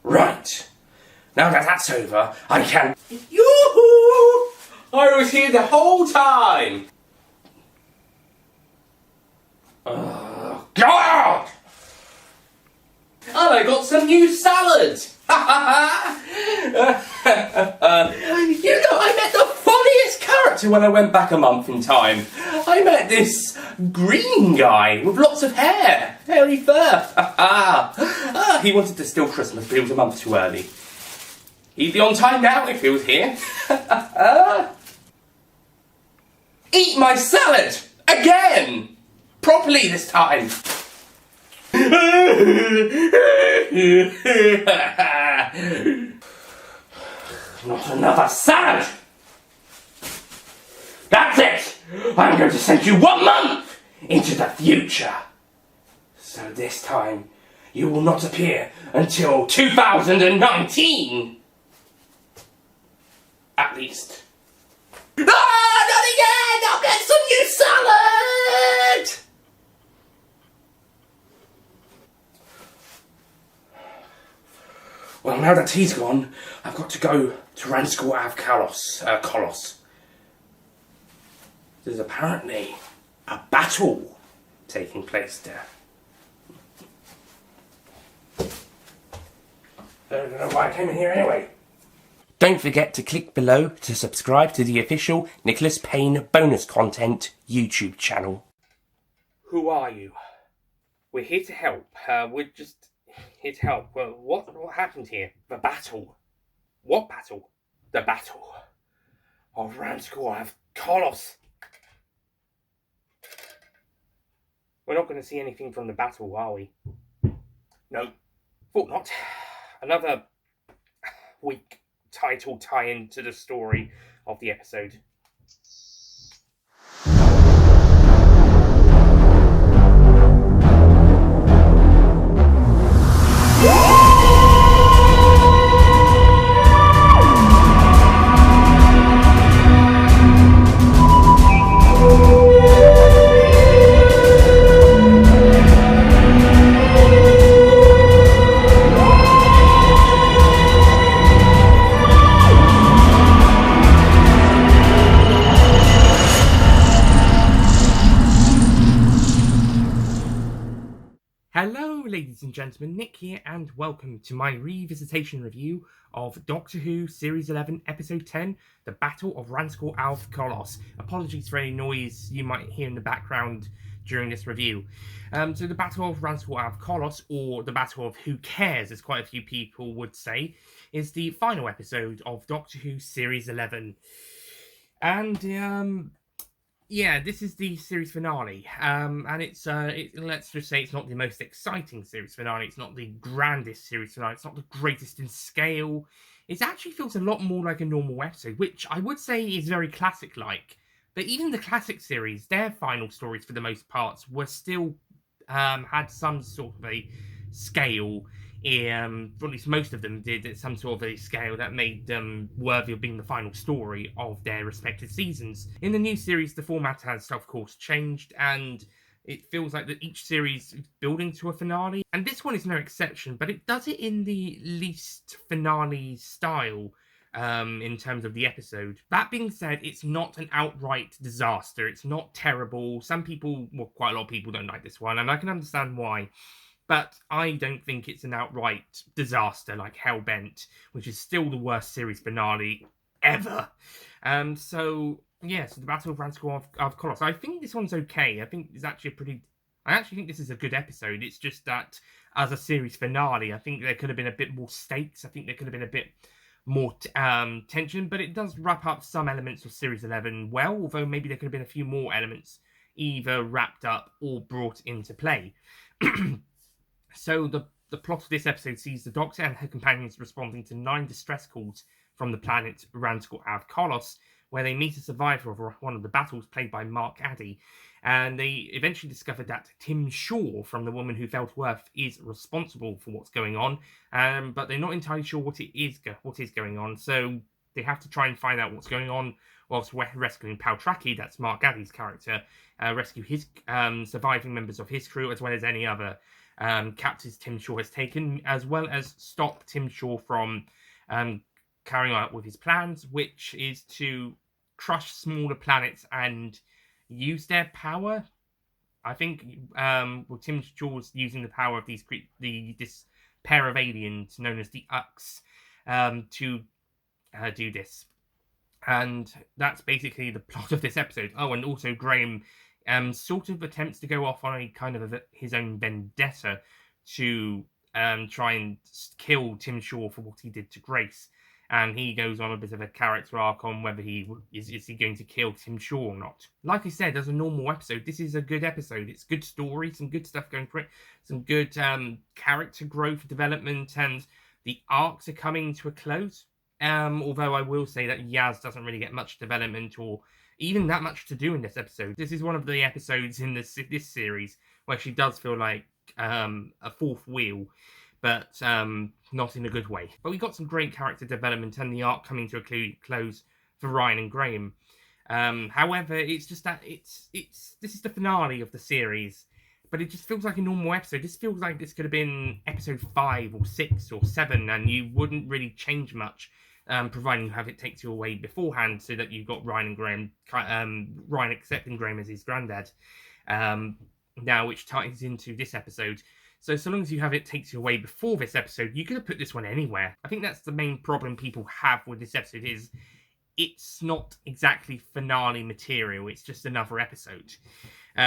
Right. Now that that's over, I can... Yoo-hoo! I was here the whole time! God! And I got some new salad! I met the funniest character when I went back a month in time. I met this green guy with lots of hair, hairy fur. He wanted to steal Christmas, but he was a month too early. He'd be on time now if he was here. Eat my salad! Again! Properly this time! Not another salad! That's it! I'm going to send you 1 month into the future. So this time, you will not appear until 2019. At least. Ah, not again! I'll get some new salad! Well, now that he's gone, I've got to go to Ranskoor of Kolos. There's apparently a battle taking place there. I don't know why I came in here anyway. Don't forget to click below to subscribe to the official Nicholas Payne bonus content YouTube channel. Who are you? We're here to help. We're just here to help. Well, what happened here? The battle. What battle? The battle of Ranskoor of Kolos. We're not going to see anything from the battle, are we? No, thought not. Another weak title tie-in to the story of the episode. Hello ladies and gentlemen, Nick here and welcome to my revisitation review of Doctor Who Series 11 Episode 10, The Battle of Ranskoor of Kolos. Apologies for any noise you might hear in the background during this review. So the Battle of Ranskoor of Kolos, or the Battle of Who Cares, as quite a few people would say, is the final episode of Doctor Who Series 11. And yeah, this is the series finale, and let's just say it's not the most exciting series finale, it's not the grandest series finale, it's not the greatest in scale. It actually feels a lot more like a normal episode, which I would say is very classic-like. But even the classic series, their final stories for the most part were still had some sort of a scale. Or at least most of them did, at some sort of a scale that made them worthy of being the final story of their respective seasons. In the new series, the format has, of course, changed, and it feels like that each series is building to a finale. And this one is no exception, but it does it in the least finale style in terms of the episode. That being said, it's not an outright disaster. It's not terrible. Quite a lot of people don't like this one, and I can understand why. But I don't think it's an outright disaster like Hellbent, which is still the worst series finale ever. So the Battle of Ranskoor of Kolos. I think this one's okay. I actually think this is a good episode. It's just that as a series finale, I think there could have been a bit more stakes. I think there could have been a bit more tension, but it does wrap up some elements of Series 11 well, although maybe there could have been a few more elements either wrapped up or brought into play. So the plot of this episode sees the Doctor and her companions responding to 9 distress calls from the planet Ranskoor of Kolos, where they meet a survivor of one of the battles played by Mark Addy, and they eventually discover that Tim Shaw from The Woman Who Fell to Earth is responsible for what's going on, but they're not entirely sure what is going on, so they have to try and find out what's going on whilst rescuing Paltraki, that's Mark Addy's character, rescue his surviving members of his crew as well as any other captures Tim Shaw has taken, as well as stop Tim Shaw from carrying out with his plans, which is to crush smaller planets and use their power. I think Tim Shaw's using the power of this pair of aliens known as the Ux to do this. And that's basically the plot of this episode. Oh, and also Graham sort of attempts to go off on a kind of his own vendetta to try and kill Tim Shaw for what he did to Grace. And he goes on a bit of a character arc on whether he is he going to kill Tim Shaw or not. Like I said, as a normal episode, this is a good episode. It's good story, some good stuff going for it, some good character growth, development, and the arcs are coming to a close. Although I will say that Yaz doesn't really get much development or even that much to do in this episode. This is one of the episodes in this series where she does feel like a fourth wheel, but not in a good way. But we got some great character development and the arc coming to a close for Ryan and Graham. However, it's just that this is the finale of the series, but it just feels like a normal episode. This feels like this could have been episode 5 or 6 or 7, and you wouldn't really change much, providing you have it takes you away beforehand, so that you've got Ryan and Graham, Ryan accepting Graham as his granddad, now, which ties into this episode. So long as you have it takes you away before this episode, you could have put this one anywhere. I think that's the main problem people have with this episode is it's not exactly finale material. It's just another episode,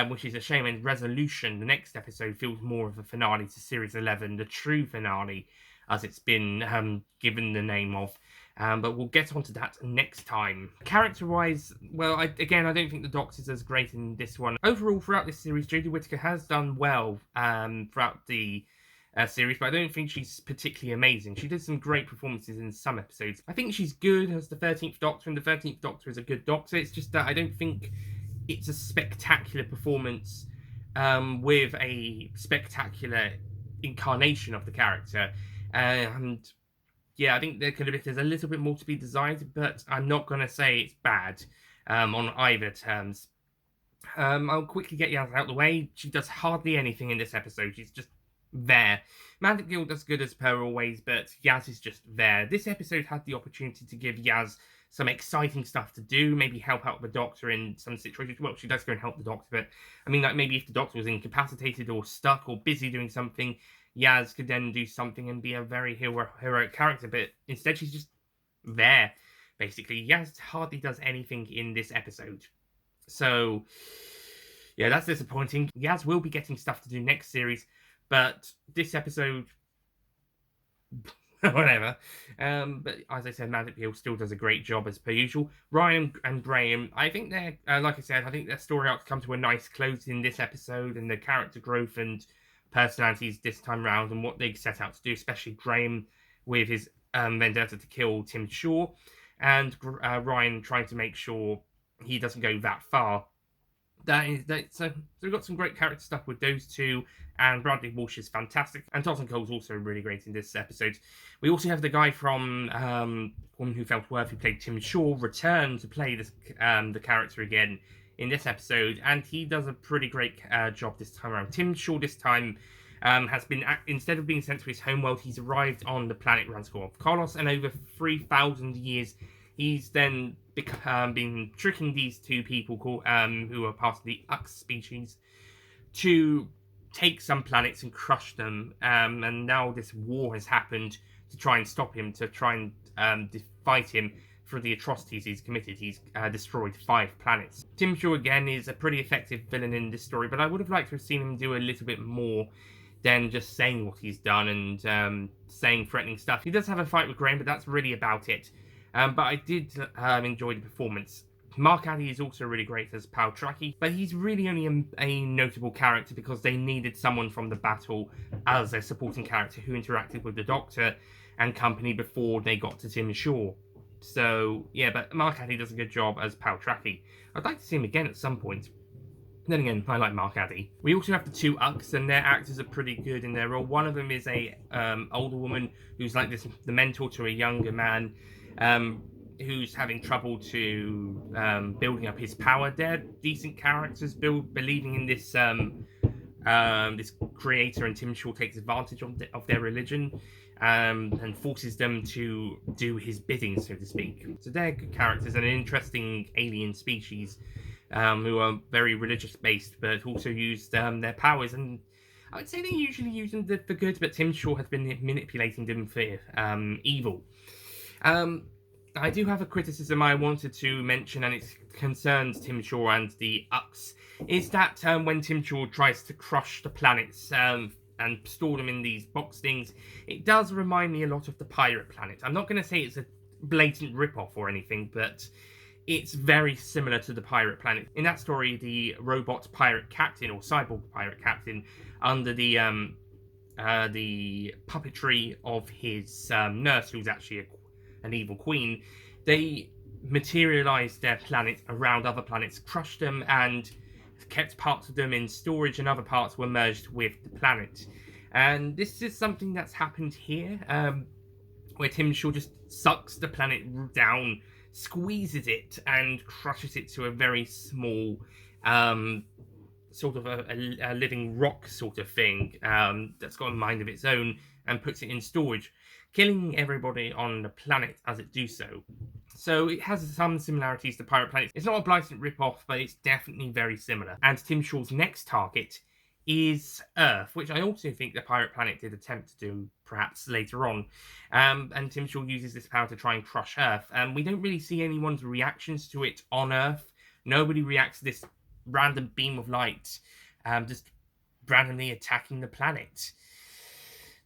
which is a shame. And Resolution, the next episode, feels more of a finale to Series 11, the true finale, as it's been given the name of. But we'll get onto that next time. Character-wise, well, I don't think the Doctor's as great in this one. Overall, throughout this series, Jodie Whittaker has done well throughout the series, but I don't think she's particularly amazing. She did some great performances in some episodes. I think she's good as the 13th Doctor, and the 13th Doctor is a good Doctor. It's just that I don't think it's a spectacular performance with a spectacular incarnation of the character. And yeah, I think there's a little bit more to be desired, but I'm not going to say it's bad on either terms. I'll quickly get Yaz out of the way. She does hardly anything in this episode. She's just there. Mantic Gill does good as per always, but Yaz is just there. This episode had the opportunity to give Yaz some exciting stuff to do, maybe help out the Doctor in some situations. Well, she does go and help the Doctor, but I mean, like maybe if the Doctor was incapacitated or stuck or busy doing something, Yaz could then do something and be a very heroic character, but instead she's just there, basically. Yaz hardly does anything in this episode. So, yeah, that's disappointing. Yaz will be getting stuff to do next series, but this episode, whatever. But as I said, Magic Hill still does a great job as per usual. Ryan and Graham, I think they're, like I said, I think their story arcs come to a nice close in this episode, and the character growth and personalities this time round and what they set out to do, especially Graham with his vendetta to kill Tim Shaw, and Ryan trying to make sure he doesn't go that far. So we've got some great character stuff with those two, and Bradley Walsh is fantastic, and Totten Cole's also really great in this episode. We also have the guy from Woman Who Felt Worth, who played Tim Shaw, return to play the character again in this episode, and he does a pretty great job this time around. Tim Shaw this time has been, instead of being sent to his homeworld, he's arrived on the planet Ranskoor of Kolos, and over 3,000 years he's then been tricking these two people who are part of the Ux species to take some planets and crush them, and now this war has happened to try and stop him, to try and fight him for the atrocities he's committed. He's destroyed 5 planets. Tim Shaw again is a pretty effective villain in this story, but I would have liked to have seen him do a little bit more than just saying what he's done and saying threatening stuff. He does have a fight with Graham, but that's really about it. But I did enjoy the performance. Mark Addy is also really great as Pal Tracky, but he's really only a notable character because they needed someone from the battle as a supporting character who interacted with the Doctor and company before they got to Tim Shaw. So, yeah, but Mark Addy does a good job as Pal Tracky. I'd like to see him again at some point. Then again, I like Mark Addy. We also have the 2 Ux, and their actors are pretty good in their role. One of them is a older woman who's like the mentor to a younger man, who's having trouble to building up his power. They're decent characters, believing in this this creator and Tim Shaw takes advantage of their religion, and forces them to do his bidding, so to speak. So they're good characters and an interesting alien species, who are very religious based, but also use their powers. And I would say they usually use them for good, but Tim Shaw has been manipulating them for evil. Um, I do have a criticism I wanted to mention, and it concerns Tim Shaw and the Ux. Is that when Tim Shaw tries to crush the planets and store them in these box things, it does remind me a lot of the Pirate Planet. I'm not going to say it's a blatant rip-off or anything, but it's very similar to the Pirate Planet. In that story, the robot pirate captain, or cyborg pirate captain, under the puppetry of his nurse, who's actually an evil queen, they materialized their planet around other planets, crushed them, and kept parts of them in storage, and other parts were merged with the planet. And this is something that's happened here, where Tim Shaw just sucks the planet down, squeezes it, and crushes it to a very small, sort of a living rock sort of thing, that's got a mind of its own, and puts it in storage, killing everybody on the planet as it do so. So it has some similarities to Pirate Planet. It's not a blatant rip-off, but it's definitely very similar. And Tim Shaw's next target is Earth, which I also think the Pirate Planet did attempt to do perhaps later on. And Tim Shaw uses this power to try and crush Earth. And we don't really see anyone's reactions to it on Earth. Nobody reacts to this random beam of light, just randomly attacking the planet.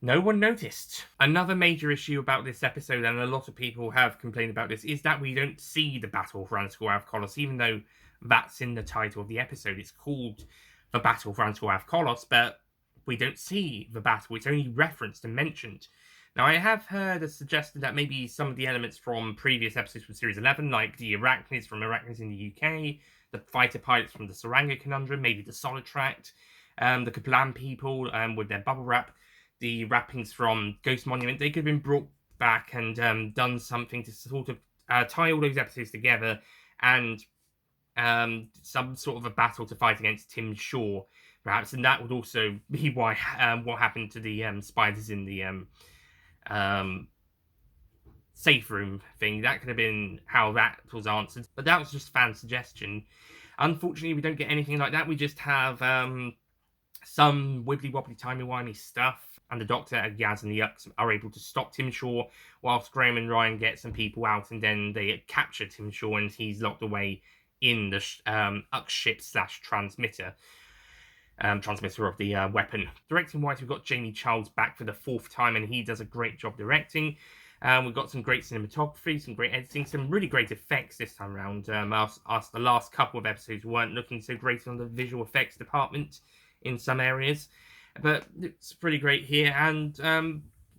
No one noticed. Another major issue about this episode, and a lot of people have complained about this, is that we don't see the Battle of Ranskoor Kolos, even though that's in the title of the episode. It's called the Battle of Ranskoor Kolos, but we don't see the battle. It's only referenced and mentioned. Now, I have heard a suggestion that maybe some of the elements from previous episodes from Series 11, like the Arachnids from Arachnids in the UK, the fighter pilots from the Saranga Conundrum, maybe the Solid Tract, the Kablam people with their bubble wrap, the wrappings from Ghost Monument, they could have been brought back and done something to sort of tie all those episodes together, and some sort of a battle to fight against Tim Shaw, perhaps. And that would also be why what happened to the spiders in the safe room thing. That could have been how that was answered, but that was just fan suggestion. Unfortunately, we don't get anything like that. We just have some wibbly-wobbly, timey-wimey stuff, and the Doctor, Yaz, and the Ux are able to stop Tim Shaw, whilst Graham and Ryan get some people out, and then they capture Tim Shaw, and he's locked away in the Ux ship / transmitter of the weapon. Directing-wise, we've got Jamie Charles back for the 4th time, and he does a great job directing. We've got some great cinematography, some great editing, some really great effects this time around. The last couple of episodes weren't looking so great on the visual effects department in some areas, but it's pretty great here, and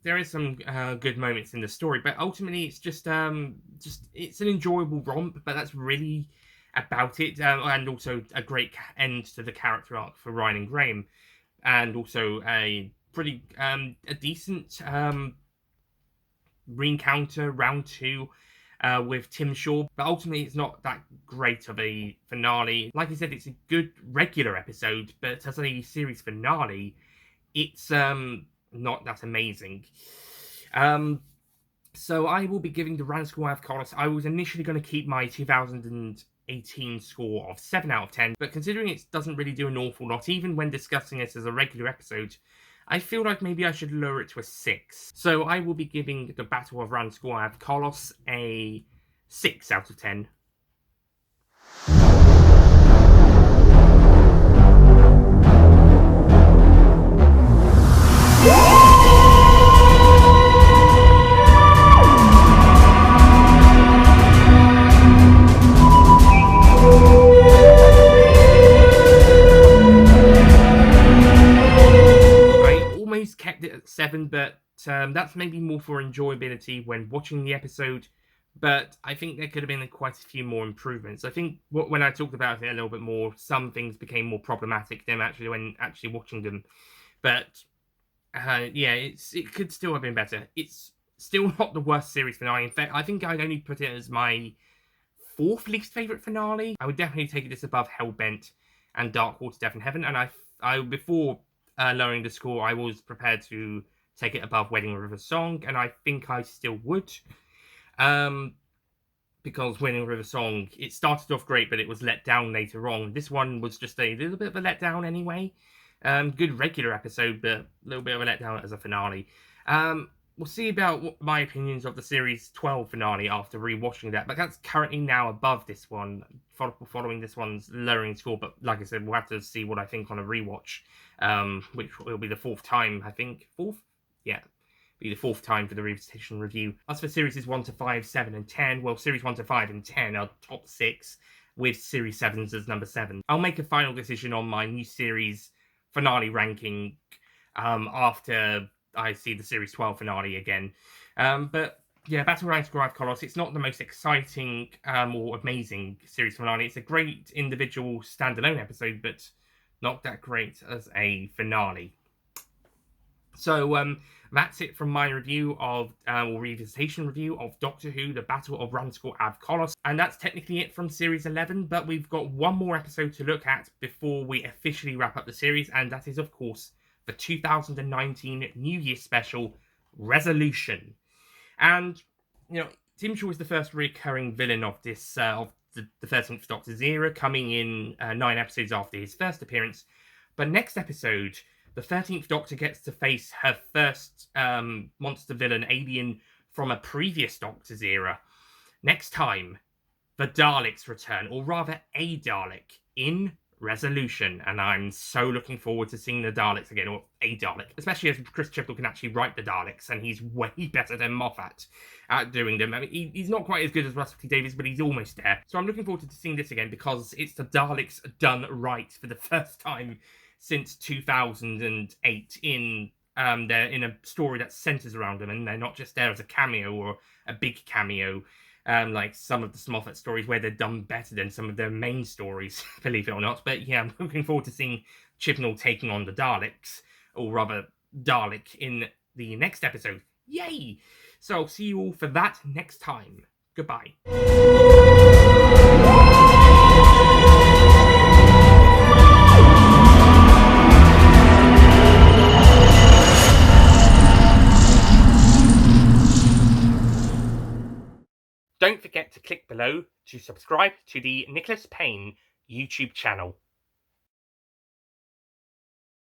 there is some good moments in the story, but ultimately it's just it's an enjoyable romp, but that's really about it, and also a great end to the character arc for Ryan and Graham, and also a pretty a decent reencounter round 2 with Tim Shaw, but ultimately it's not that great of a finale. Like I said, it's a good regular episode, but as a series finale, it's not that amazing. So I will be giving the Ranskoor Kolos. I was initially going to keep my 2018 score of 7 out of 10, but considering it doesn't really do an awful lot, even when discussing it as a regular episode, I feel like maybe I should lower it to a 6. So I will be giving the Battle of Ranskoor Kolos a 6 out of 10. Kept it at 7, but that's maybe more for enjoyability when watching the episode, but I think there could have been quite a few more improvements. I think when I talked about it a little bit more, some things became more problematic than when actually watching them, but yeah, it could still have been better. It's still not the worst series finale. In fact, I think I'd only put it as my 4th least favourite finale. I would definitely take it just above Hellbent and Dark Water, Death in Heaven, and I before lowering the score, I was prepared to take it above Wedding River Song, and I think I still would. Because Wedding River Song, it started off great, but it was let down later on. This one was just a little bit of a letdown anyway. Good regular episode, but a little bit of a letdown as a finale. We'll see about my opinions of the series 12 finale after rewatching that, but that's currently now above this one, following this one's lowering score. But like I said, we'll have to see what I think on a rewatch, which will be the fourth time, I think. Fourth? Yeah. Be the fourth time for the revisitation review. As for series 1 to 5, 7, and 10, well, series 1 to 5 and 10 are top 6, with series 7's as number 7. I'll make a final decision on my new series finale ranking after I see the series 12 finale again. But yeah, Battle Ranskoor Kolos, it's not the most exciting or amazing series finale. It's a great individual standalone episode, but not that great as a finale. So that's it from my review of, or revisitation review of Doctor Who, The Battle of Ranskoor Kolos. And that's technically it from Series 11, but we've got one more episode to look at before we officially wrap up the series, and that is, of course, the 2019 New Year special, Resolution. And, you know, Tim Shaw is the first recurring villain of this, of the 13th Doctor's era, coming in 9 episodes after his first appearance. But next episode, the 13th Doctor gets to face her first monster villain alien from a previous Doctor's era. Next time, the Daleks return, or rather a Dalek, in Resolution. And I'm so looking forward to seeing the Daleks again, or a Dalek. Especially as Chris Chibnall can actually write the Daleks, and he's way better than Moffat at doing them. I mean, he's not quite as good as Russell T Davies, but he's almost there. So I'm looking forward to seeing this again, because it's the Daleks done right for the first time since 2008 in they're in a story that centers around them, and they're not just there as a cameo or a big cameo, like some of the Moffat stories where they're done better than some of their main stories, believe it or not. But yeah, I'm looking forward to seeing Chibnall taking on the Daleks, or rather Dalek, in the next episode. Yay! So I'll see you all for that next time. Goodbye. Don't forget to click below to subscribe to the Nicholas Payne YouTube channel.